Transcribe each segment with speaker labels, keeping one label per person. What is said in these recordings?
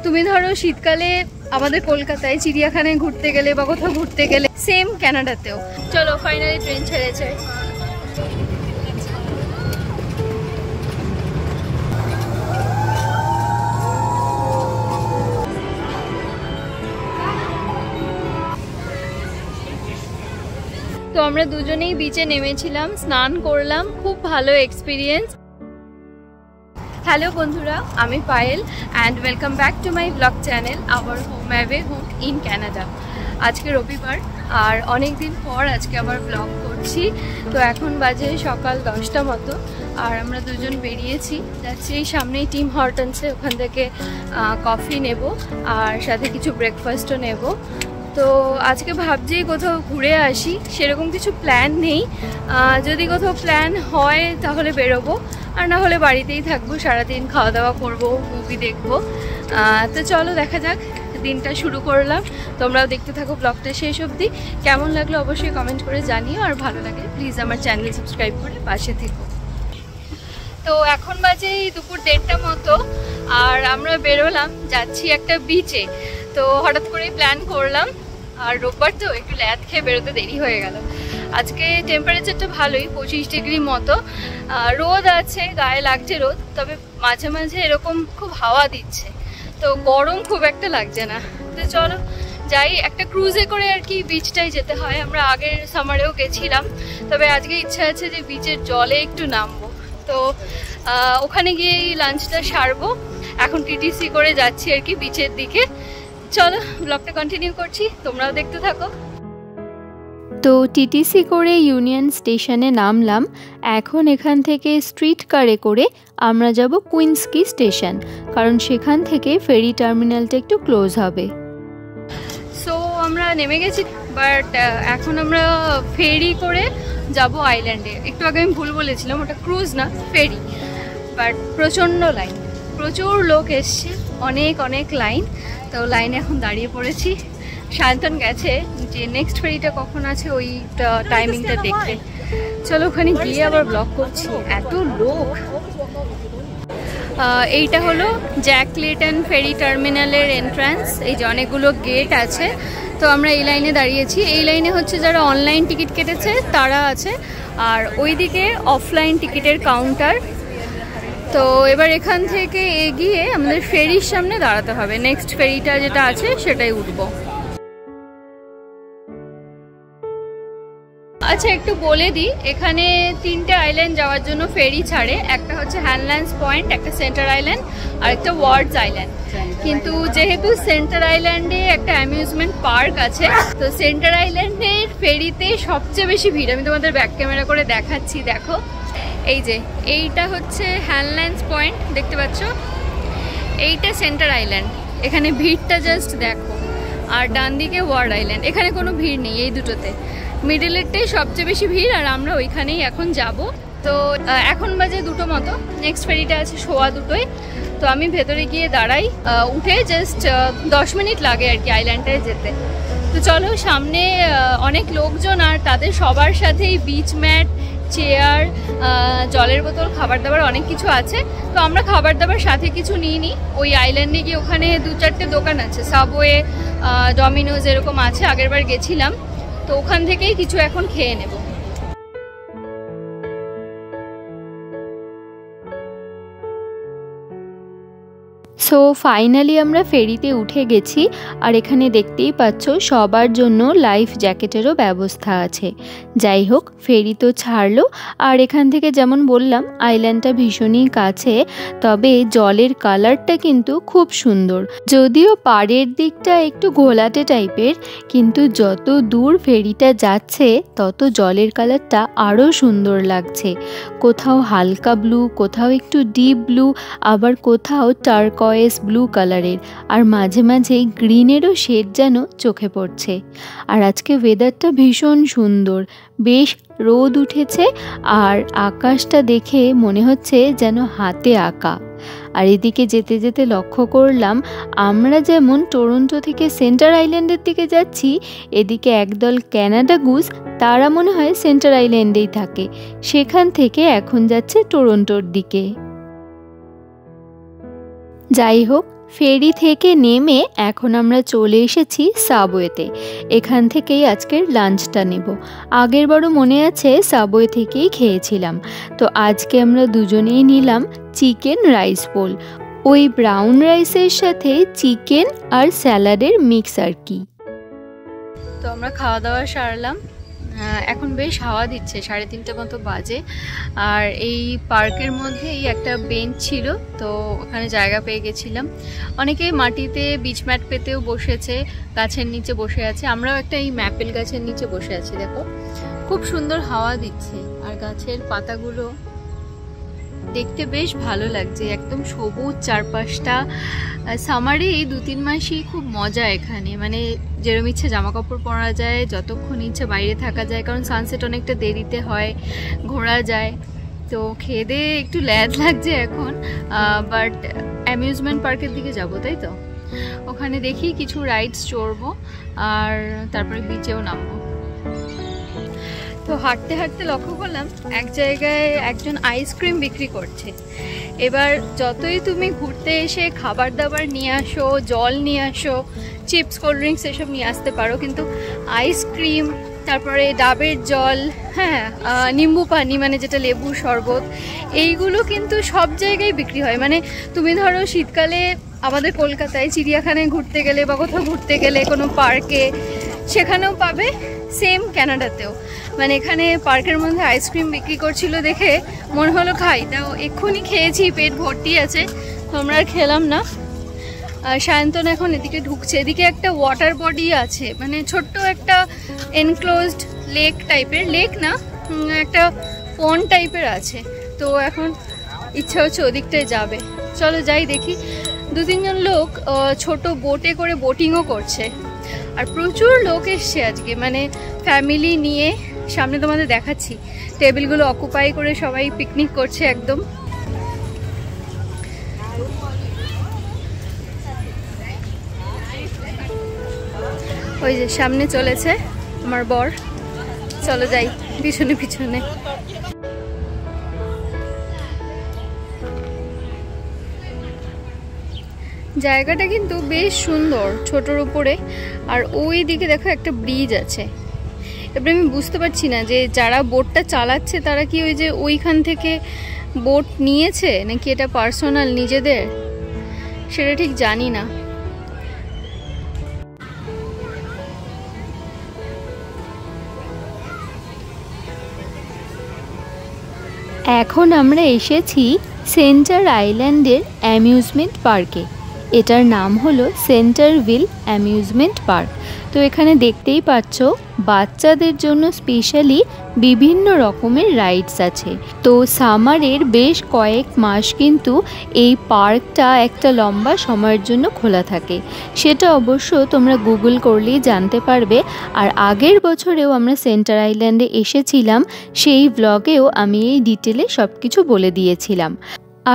Speaker 1: তুমি ধরো শীতকালে আমাদের কলকাতায় চিড়িয়াখানায় ঘুরতে গেলে বা কোথাও ঘুরতে গেলে, সেম কানাডাতেও। চলো ফাইনালি ট্রেন ছেড়েছে। তো আমরা দুজনেই বিচে নেমেছিলাম, স্নান করলাম, খুব ভালো এক্সপিরিয়েন্স। হ্যালো বন্ধুরা, আমি Payel and welcome back to my blog channel our home away home in Canada. আজকে রবিবার আর অনেক দিন পর আজকে আবার ব্লগ করছি। তো এখন বাজে সকাল 10টা মতো আর আমরা দুজন বেরিয়েছি, যাচ্ছি এই সামনেই টিম হর্টনসে, ওখান থেকে কফি নেব আর সাথে কিছু ব্রেকফাস্টও নেব। তো আজকে ভাবছি কোথাও ঘুরে আসি, সেরকম কিছু প্ল্যান নেই। যদি কোথাও প্ল্যান হয় তাহলে বেরোবো, আর না হলে বাড়িতেই থাকবো, সারাদিন খাওয়া দাওয়া করবো, মুভি দেখবো। তো চলো দেখা যাক, দিনটা শুরু করলাম। তোমরাও দেখতে থাকো ব্লগটা শেষ অবধি। কেমন লাগলো অবশ্যই কমেন্ট করে জানিও, আর ভালো লাগলে প্লিজ আমার চ্যানেল সাবস্ক্রাইব করে পাশে থেকো। তো এখন বাজে দুপুর 1:30টা মতো আর আমরা বেরোলাম, যাচ্ছি একটা বিচে। তো হঠাৎ করে প্ল্যান করলাম, আর রোববার তো একটু ল্যাদ খেয়ে বেরোতে দেরি হয়ে গেল। আজকে টেম্পারেচারটা ভালোই, 25 ডিগ্রি মতো, রোদ আছে, গায়ে লাগছে রোদ, তবে মাঝে মাঝে এরকম খুব হাওয়া দিচ্ছে, তো গরম খুব একটা লাগছে না। তো চলো যাই, একটা ক্রুজে করে আর কি বিচটাই যেতে হয়। আমরা আগের সামারেও গেছিলাম, তবে আজকে ইচ্ছা আছে যে বিচের জলে একটু নামবো। তো ওখানে গিয়েই লাঞ্চটা সারবো। এখন টিটিসি করে যাচ্ছি আর কি বিচের দিকে। চলো ব্লগটা কন্টিনিউ করছি, তোমরাও দেখতে থাকো।
Speaker 2: তো টিটিসি করে ইউনিয়ন স্টেশনে নামলাম। এখন এখান থেকে স্ট্রিট কারে করে আমরা যাব কুইন্সকি স্টেশন, কারণ সেখান থেকে ফেরি টার্মিনালটা একটু ক্লোজ হবে।
Speaker 1: সো আমরা নেমে গেছি, বাট এখন আমরা ফেরি করে যাব আইল্যান্ডে। একটু আগে আমি ভুল বলেছিলাম, ওটা ক্রুজ না, ফেরি। বাট প্রচণ্ড লাইন, প্রচুর লোক এসছে, অনেক অনেক লাইন। তো লাইনে এখন দাঁড়িয়ে পড়েছি। সায়ন্তন গেছে যে নেক্সট ফেরিটা কখন আছে ওই টাইমিংটা দেখতে। চলো ওখানে গিয়ে আবার ব্লগ করছি, এত লোক। এইটা হলো জ্যাক লেটন ফেরি টার্মিনালের এন্ট্রান্স। এই যে অনেকগুলো গেট আছে, তো আমরা এই লাইনে দাঁড়িয়েছি। এই লাইনে হচ্ছে যারা অনলাইন টিকিট কেটেছে তারা আছে, আর ওইদিকে অফলাইন টিকিটের কাউন্টার। তো এবার এখান থেকে এগিয়ে আমাদের ফেরির সামনে দাঁড়াতে হবে, নেক্সট ফেরিটা যেটা আছে সেটাই উঠবো। আচ্ছা একটু বলে দিই, এখানে 3টে আইল্যান্ড যাওয়ার জন্য ফেরি ছাড়ে। একটা হচ্ছে হ্যানল্যান্ডস পয়েন্ট, একটা সেন্টার আইল্যান্ড, আর একটা ওয়ার্ডস আইল্যান্ড। কিন্তু যেহেতু সেন্টার আইল্যান্ডে একটা অ্যামিউজমেন্ট পার্ক আছে, তো সেন্টার আইল্যান্ডের ফেরিতে সবচেয়ে বেশি ভিড়। আমি তোমাদের ব্যাক ক্যামেরা করে দেখাচ্ছি, দেখো। এই যে এইটা হচ্ছে হ্যানল্যান্ডস পয়েন্ট, দেখতে পাচ্ছ? এইটা সেন্টার আইল্যান্ড, এখানে ভিড়টা জাস্ট দেখো। আর ডান দিকে ওয়ার্ড আইল্যান্ড, এখানে কোনো ভিড় নেই, এই দুটোতে। মিডলেরটাই সবচেয়ে বেশি ভিড়, আর আমরা ওইখানেই এখন যাব। তো এখন বাজে 2টো মতো, নেক্সট ফেরিটা আছে 2:15। তো আমি ভেতরে গিয়ে দাঁড়াই, উঠে জাস্ট 10 মিনিট লাগে আর কি আইল্যান্ডটায় যেতে। তো চলো, সামনে অনেক লোকজন, আর তাদের সবার সাথেই বিচ ম্যাট, চেয়ার, জলের বোতল, খাবার দাবার অনেক কিছু আছে। তো আমরা খাবার দাবার সাথে কিছু নিইনি। ওই আইল্যান্ডে গিয়ে ওখানে 2-4টে দোকান আছে, সাবওয়ে, ডমিনোজ এরকম আছে, আগেরবার গেছিলাম। তো ওখান থেকেই কিছু এখন খেয়ে নেব।
Speaker 2: সো ফাইনালি আমরা ফেরিতে উঠে গেছি, আর এখানে দেখতেই পাচ্ছ সবার জন্য লাইফ জ্যাকেটেরও ব্যবস্থা আছে। যাই হোক, ফেরি তো ছাড়লো, আর এখান থেকে যেমন বললাম আইল্যান্ডটা ভীষণই কাছে, তবে জলের কালারটা কিন্তু খুব সুন্দর। যদিও পাড়ের দিকটা একটু ঘোলাটে টাইপের, কিন্তু যত দূর ফেরিটা যাচ্ছে তত জলের কালারটা আরও সুন্দর লাগছে। কোথাও হালকা ব্লু, কোথাও একটু ডিপ ব্লু, আবার কোথাও টার্কয়েজ ব্লু কালারের, আর মাঝে মাঝে গ্রিনেরও শেড যেন চোখে পড়ছে। আর আজকে ওয়েদারটা ভীষণ সুন্দর, বেশ রোদ উঠেছে, আর আকাশটা দেখে মনে হচ্ছে যেন হাতে আঁকা। আর এদিকে যেতে যেতে লক্ষ্য করলাম আমরা যেমন টরন্টো থেকে সেন্টার আইল্যান্ডের দিকে যাচ্ছি, এদিকে একদল ক্যানাডা গুজ, তারা মনে হয় সেন্টার আইল্যান্ডেই থাকে, সেখান থেকে এখন যাচ্ছে টরন্টোর দিকে। যাই হোক, ফেরি থেকে নেমে এখন আমরা চলে এসেছি সাবওয়েতে। এখান থেকেই আজকের লাঞ্চটা নেব। আগের বারও মনে আছে সাবওয়ে থেকেই খেয়েছিলাম। তো আজকে আমরা দুজনেই নিলাম চিকেন রাইস বোল। ওই ব্রাউন রাইসের সাথে চিকেন আর স্যালাডের মিক্স আর কি।
Speaker 1: তো আমরা খাওয়া দাওয়া সারলাম। এখন বেশ হাওয়া দিচ্ছে, 3:30 মতো বাজে। আর এই পার্কের মধ্যেই একটা বেঞ্চ ছিল, তো ওখানে জায়গা পেয়ে গেছিলাম। অনেকে মাটিতে বিচ ম্যাট পেতেও বসেছে, গাছের নিচে বসে আছে। আমরাও একটা এই ম্যাপেল গাছের নিচে বসে আছি। দেখো খুব সুন্দর হাওয়া দিচ্ছে, আর গাছের পাতাগুলো দেখতে বেশ ভালো লাগছে, একদম সবুজ চারপাশটা। সামারে এই 2-3 মাসই খুব মজা এখানে, মানে যেরকম ইচ্ছে জামা কাপড় পরা যায়, যতক্ষণ ইচ্ছে বাইরে থাকা যায়, কারণ সানসেট অনেকটা দেরিতে হয়, ঘোরা যায়। তো খেয়ে দিয়ে একটু ল্যাদ লাগছে এখন, বাট অ্যামিউজমেন্ট পার্কের দিকে যাব, তাই তো ওখানে দেখি কিছু রাইডস চড়বো আর তারপরে বিচেও নামবো। তো হাঁটতে হাঁটতে লক্ষ্য করলাম এক জায়গায় একজন আইসক্রিম বিক্রি করছে। এবার যতই তুমি ঘুরতে এসে খাবার দাবার নিয়ে আসো, জল নিয়ে আসো, চিপস কোল্ড ড্রিঙ্কস এসব নিয়ে আসতে পারো, কিন্তু আইসক্রিম, তারপরে ডাবের জল, হ্যাঁ নিম্বু পানি মানে যেটা লেবুর শরবত, এইগুলো কিন্তু সব জায়গায় বিক্রি হয়। মানে তুমি ধরো শীতকালে আমাদের কলকাতায় চিড়িয়াখানায় ঘুরতে গেলে বা কোথাও ঘুরতে গেলে কোনো পার্কে, সেখানেও পাবে, সেম ক্যানাডাতেও। মানে এখানে পার্কের মধ্যে আইসক্রিম বিক্রি করছিল দেখে মনে হলো খাই, তাও এক্ষুনি খেয়েছি, পেট ভর্তি আছে, তো আমরা আর খেলাম না। সায়ন্তন এখন এদিকে ঢুকছে। এদিকে একটা ওয়াটার বডি আছে, মানে ছোট্ট একটা এনক্লোজড লেক টাইপের, লেক না একটা পন্ড টাইপের আছে। তো এখন ইচ্ছা হচ্ছে ওদিকটায় যাবে, চলো যাই দেখি। 2-3 জন লোক ছোট বোটে করে বোটিংও করছে, আর প্রচুর লোক এসছে আজকে, মানে ফ্যামিলি নিয়ে। সামনে তোমাদের দেখাচ্ছি, টেবিলগুলো অকুপাই করে সবাই পিকনিক করছে একদম। ওই যে সামনে চলেছে আমার বর, চলো যাই পিছনে পিছনে। জায়গাটা কিন্তু বেশ সুন্দর, ছোটোর উপরে। আর ওই দিকে দেখো একটা ব্রিজ আছে। এবার আমি বুঝতে পারছি না যে যারা বোটটা চালাচ্ছে তারা কি ওই যে ওইখান থেকে বোট নিয়েছে নাকি এটা পার্সোনাল নিজেদের, সেটা ঠিক জানি না।
Speaker 2: এখন আমরা এসেছি সেন্টার আইল্যান্ডের অ্যামিউজমেন্ট পার্কে। এটার নাম হলো সেন্টারভিল অ্যামিউজমেন্ট পার্ক। তো এখানে দেখতেই পাচ্ছ বাচ্চাদের জন্য স্পেশালি বিভিন্ন রকমের রাইডস আছে। তো সামারের বেশ কয়েক মাস কিন্তু এই পার্কটা একটা লম্বা সময়ের জন্য খোলা থাকে, সেটা অবশ্য তোমরা গুগল করলেই জানতে পারবে। আর আগের বছরেও আমরা সেন্টার আইল্যান্ডে এসেছিলাম, সেই ব্লগেও আমি এই ডিটেলে সব কিছু বলে দিয়েছিলাম।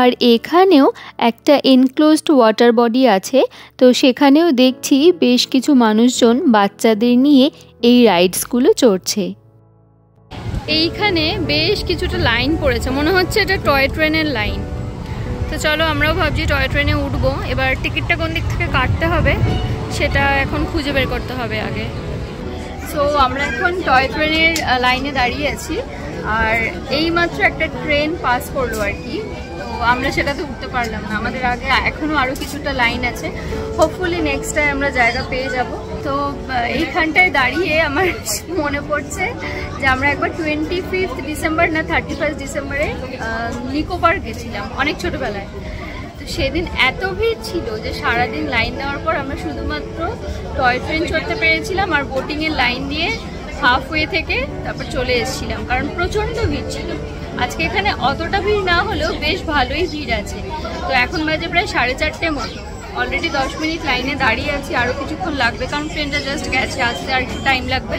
Speaker 2: আর এখানেও একটা এনক্লোজড ওয়াটার বডি আছে, তো সেখানেও দেখছি বেশ কিছু মানুষজন বাচ্চাদের নিয়ে এই রাইডসগুলো চড়ছে।
Speaker 1: এইখানে বেশ কিছুটা লাইন পড়েছে, মনে হচ্ছে এটা টয় ট্রেনের লাইন। তো চলো আমরাও ভাবছি টয় ট্রেনে উঠবো। এবার টিকিটটা কোন দিক থেকে কাটতে হবে সেটা এখন খুঁজে বের করতে হবে আগে। সো আমরা এখন টয় ট্রেনের লাইনে দাঁড়িয়ে আছি, আর এইমাত্র একটা ট্রেন পাস করলো আর কি। তো আমরা সেটাতে উঠতে পারলাম না, আমাদের আগে এখনও আরও কিছুটা লাইন আছে। হোপফুলি নেক্সট টাইম আমরা জায়গা পেয়ে যাব। তো এইখানটায় দাঁড়িয়ে আমার মনে পড়ছে যে আমরা একবার 25 ডিসেম্বর না 31 ডিসেম্বরে নিকো পার্ক গেছিলাম অনেক ছোটোবেলায়। তো সেদিন এত ভিড় ছিল যে সারাদিন লাইন দেওয়ার পর আমরা শুধুমাত্র টয় ট্রেন চড়তে পেরেছিলাম, আর বোটিংয়ের লাইন দিয়ে হাফওয়ে থেকে তারপর চলে এসেছিলাম, কারণ প্রচণ্ড ভিড় ছিল। আজকে এখানে অতটা ভিড় না হলেও বেশ ভালোই ভিড় আছে। তো এখন বাজে প্রায় 4:30 মতো, অলরেডি 10 মিনিট লাইনে দাঁড়িয়ে আছি, আরও কিছুক্ষণ লাগবে কারণ ট্রেনটা জাস্ট গেছে, আসতে আর একটু টাইম লাগবে।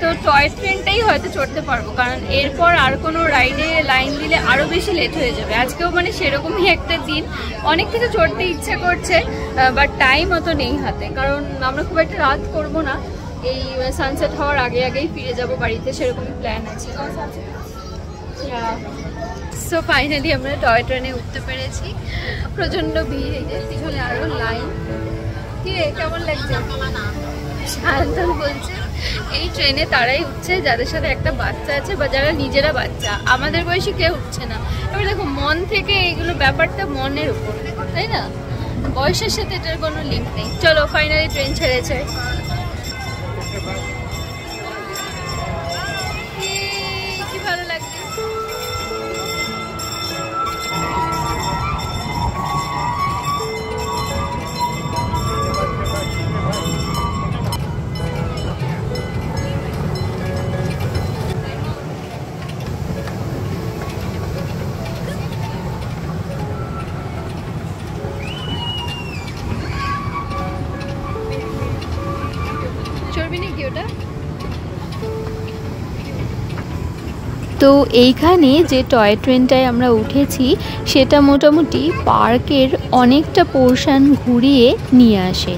Speaker 1: তো টয় ট্রেনটাই হয়তো চড়তে পারবো, কারণ এরপর আর কোনো রাইডে লাইন দিলে আরও বেশি লেট হয়ে যাবে। আজকেও মানে সেরকমই একটা দিন, অনেক কিছু চড়তে ইচ্ছে করছে, বাট টাইম অত নেই হাতে, কারণ আমরা খুব একটা রাত করবো না, এই সানসেট হওয়ার আগে আগেই ফিরে যাব বাড়িতে, সেরকমই প্ল্যান আছে। সো ফাইনালি আমরা টয় ট্রেনে উঠতে পেরেছি। প্রচণ্ড ভিড়, এই যে পিছনে আরও লাইন। কি রে, কেমন লাগছে? সায়ন্তন বলছে এই ট্রেনে তারাই উঠছে যাদের সাথে একটা বাচ্চা আছে বা যারা নিজেরা বাচ্চা, আমাদের বয়সী কেউ উঠছে না। এবার দেখো, মন থেকে এইগুলো ব্যাপারটা মনের উপর, তাই না? বয়সের সাথে এটার কোনো লিঙ্ক নেই। চলো ফাইনালি ট্রেন ছেড়েছে। কি ভালো লাগছে।
Speaker 2: তো এইখানে যে টয় ট্রেনটায় আমরা উঠেছি সেটা মোটামুটি পার্কের অনেকটা পোর্শন ঘুরিয়ে নিয়ে আসে।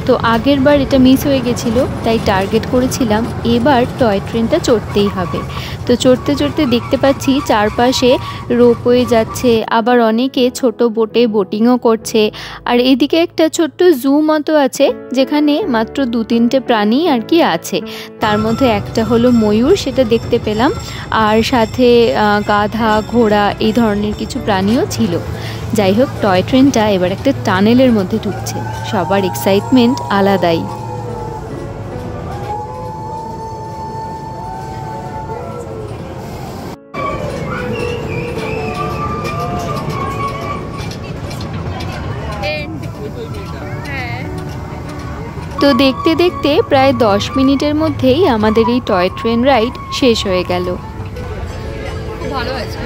Speaker 2: তো আগের বার এটা মিস হয়ে গেছিলো, তাই টার্গেট করেছিলাম এবার টয় ট্রেনটা চড়তেই হবে। তো চড়তে চড়তে দেখতে পাচ্ছি চারপাশে রোপওয়ে যাচ্ছে, আবার অনেকে ছোট বোটে বোটিংও করছে। আর এদিকে একটা ছোট্ট জু মতো আছে যেখানে মাত্র 2-3টে প্রাণী আর কি আছে। তার মধ্যে একটা হলো ময়ূর, সেটা দেখতে পেলাম। আর সাথে গাধা, ঘোড়া এই ধরনের কিছু প্রাণীও ছিল। যাই হোক, টয় ট্রেনটা এবার একটা টানেলের মধ্যে ঢুকছে, সবার এক্সাইটমেন্ট আলাদাই। তো দেখতে দেখতে প্রায় 10 মিনিটের মধ্যেই আমাদের এই টয় ট্রেন রাইড শেষ হয়ে গেল।
Speaker 1: ভালো আছে।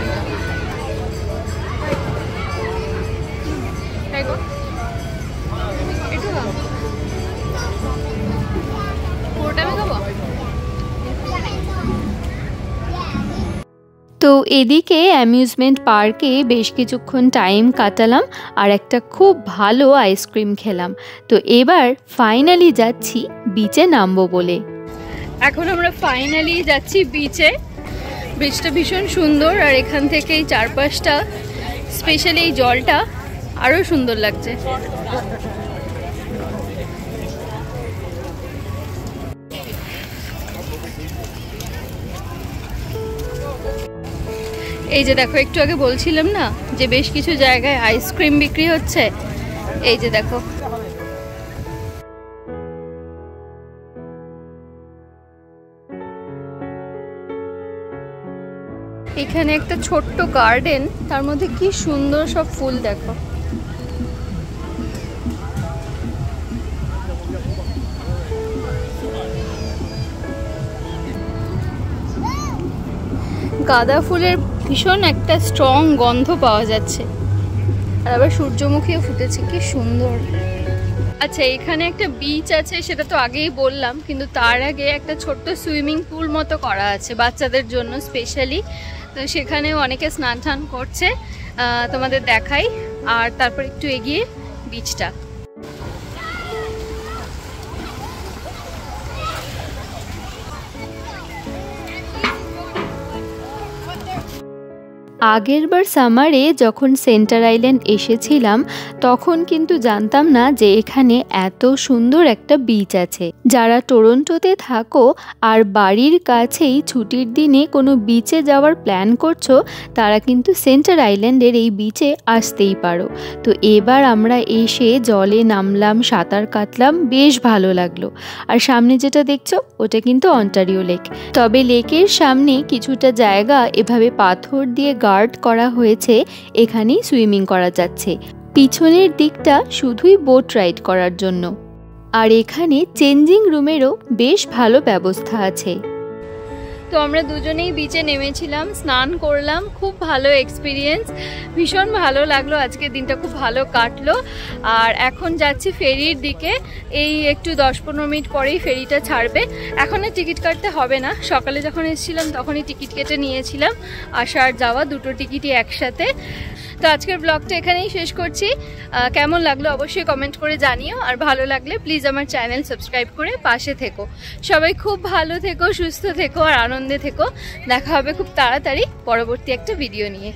Speaker 2: তো এদিকে অ্যামিউজমেন্ট পার্কে বেশ কিছুক্ষণ টাইম কাটালাম আর একটা খুব ভালো আইসক্রিম খেলাম। তো এবার ফাইনালি যাচ্ছি বিচে নামবো বলে।
Speaker 1: এখন আমরা ফাইনালি যাচ্ছি বিচে। বিচটা ভীষণ সুন্দর, আর এখান থেকে এই চারপাশটা, স্পেশালি এই জলটা আরও সুন্দর লাগছে। এই যে দেখো, একটু আগে বলছিলাম না যে বেশ কিছু জায়গায় আইসক্রিম বিক্রি হচ্ছে, এই যে দেখো। এখানে একটা ছোট্ট গার্ডেন, তার মধ্যে কি সুন্দর সব ফুল দেখো। গাঁদা ফুলের ভীষণ একটা স্ট্রং গন্ধ পাওয়া যাচ্ছে, আর আবার সূর্যমুখীও ফুটেছে, কি সুন্দর। আচ্ছা, এখানে একটা বিচ আছে, সেটা তো আগেই বললাম, কিন্তু তার আগে একটা ছোট্ট সুইমিং পুল মতো করা আছে বাচ্চাদের জন্য স্পেশালি। তো সেখানেও অনেকে স্নান টান করছে, তোমাদের দেখাই। আর তারপর একটু এগিয়ে বিচটা।
Speaker 2: আগেরবার সামারে যখন সেন্টার আইল্যান্ড এসেছিলাম তখন কিন্তু জানতাম না যে এখানে এত সুন্দর একটা বিচ আছে। যারা টরন্টোতে থাকো আর বাড়ির কাছেই ছুটির দিনে কোনো বিচে যাওয়ার প্ল্যান করছো, তারা কিন্তু সেন্টার আইল্যান্ডের এই বিচে আসতেই পারো। তো এবার আমরা এসে জলে নামলাম, সাঁতার কাটলাম, বেশ ভালো লাগলো। আর সামনে যেটা দেখছো ওটা কিন্তু অন্টারিও লেক। তবে লেকের সামনে কিছুটা জায়গা এভাবে পাথর দিয়ে গার্ড করা হয়েছে, এখানেই সুইমিং করা যাচ্ছে। পিছনের দিকটা শুধুই বোট রাইড করার জন্য। আর এখানে চেঞ্জিং রুমেরও বেশ ভালো ব্যবস্থা আছে।
Speaker 1: তো আমরা দুজনেই বিচে নেমেছিলাম, স্নান করলাম, খুব ভালো এক্সপিরিয়েন্স, ভীষণ ভালো লাগলো। আজকের দিনটা খুব ভালো কাটলো। আর এখন যাচ্ছি ফেরির দিকে। এই একটু 10-15 মিনিট পরেই ফেরিটা ছাড়বে। এখন আর টিকিট কাটতে হবে না, সকালে যখন এসেছিলাম তখনই টিকিট কেটে নিয়েছিলাম, আসার যাওয়া দুটো টিকিটই একসাথে। তো আজকের ব্লগটা এখানেই শেষ করছি। কেমন লাগলো অবশ্যই কমেন্ট করে জানিও, আর ভালো লাগলে প্লিজ আমার চ্যানেল সাবস্ক্রাইব করে পাশে থেকো। সবাই খুব ভালো থেকো, সুস্থ থেকো আর আনন্দে থেকো। দেখা হবে খুব তাড়াতাড়ি পরবর্তী একটা ভিডিও নিয়ে।